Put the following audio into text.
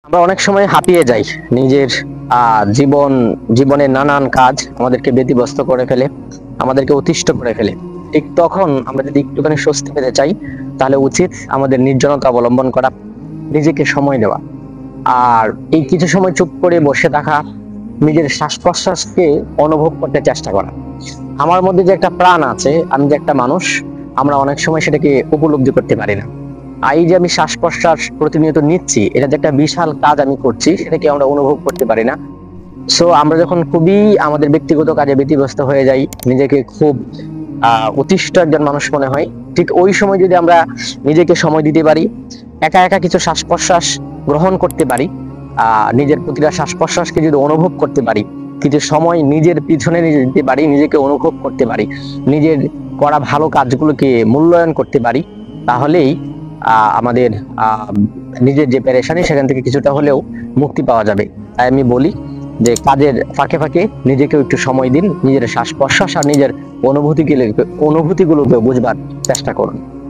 আমরা অনেক সময় হাঁপিয়ে যাই। নিজের জীবনের নানান কাজ আমাদেরকে ব্যতিব্যস্ত করে ফেলে, আমাদেরকে অতিষ্ঠ করে ফেলে। ঠিক তখন আমরা যদি একটুখানি স্বস্তি পেতে চাই, তাহলে উচিত আমাদের নির্জনতা অবলম্বন করা, নিজেকে সময় দেওয়া। আর এই কিছু সময় চুপ করে বসে থাকা, নিজের শ্বাস প্রশ্বাসকে অনুভব করতে চেষ্টা করা। আমার মধ্যে যে একটা প্রাণ আছে, আমি যে একটা মানুষ, আমরা অনেক সময় সেটাকে উপলব্ধি করতে পারি না। আর এই যে আমি শ্বাস প্রশ্বাস প্রতিনিয়ত নিচ্ছি, এটা যে একটা বিশাল কাজ আমি করছি, সেটাকে আমরা অনুভব করতে পারি না। সো আমরা যখন খুবই আমাদের ব্যক্তিগত কাজে ব্যতিব্যস্ত হয়ে যাই, নিজেকে খুব অতিষ্ঠ একজন মানুষ মনে হয়, ঠিক ওই সময় যদি আমরা নিজেকে সময় দিতে পারি, একা একা কিছু শ্বাস প্রশ্বাস গ্রহণ করতে পারি, নিজের প্রতিটা শ্বাস প্রশ্বাসকে যদি অনুভব করতে পারি, কিছু সময় নিজের পিছনে নিজে দিতে পারি, নিজেকে অনুভব করতে পারি, নিজের করা ভালো কাজগুলোকে মূল্যায়ন করতে পারি, তাহলেই আমাদের নিজের যে পেরেশানি, সেখান থেকে কিছুটা হলেও মুক্তি পাওয়া যাবে। তাই আমি বলি যে কাজের ফাঁকে ফাঁকে নিজেকেও একটু সময় দিন, নিজের শ্বাস প্রশ্বাস আর নিজের অনুভূতিগুলোকে বুঝবার চেষ্টা করুন।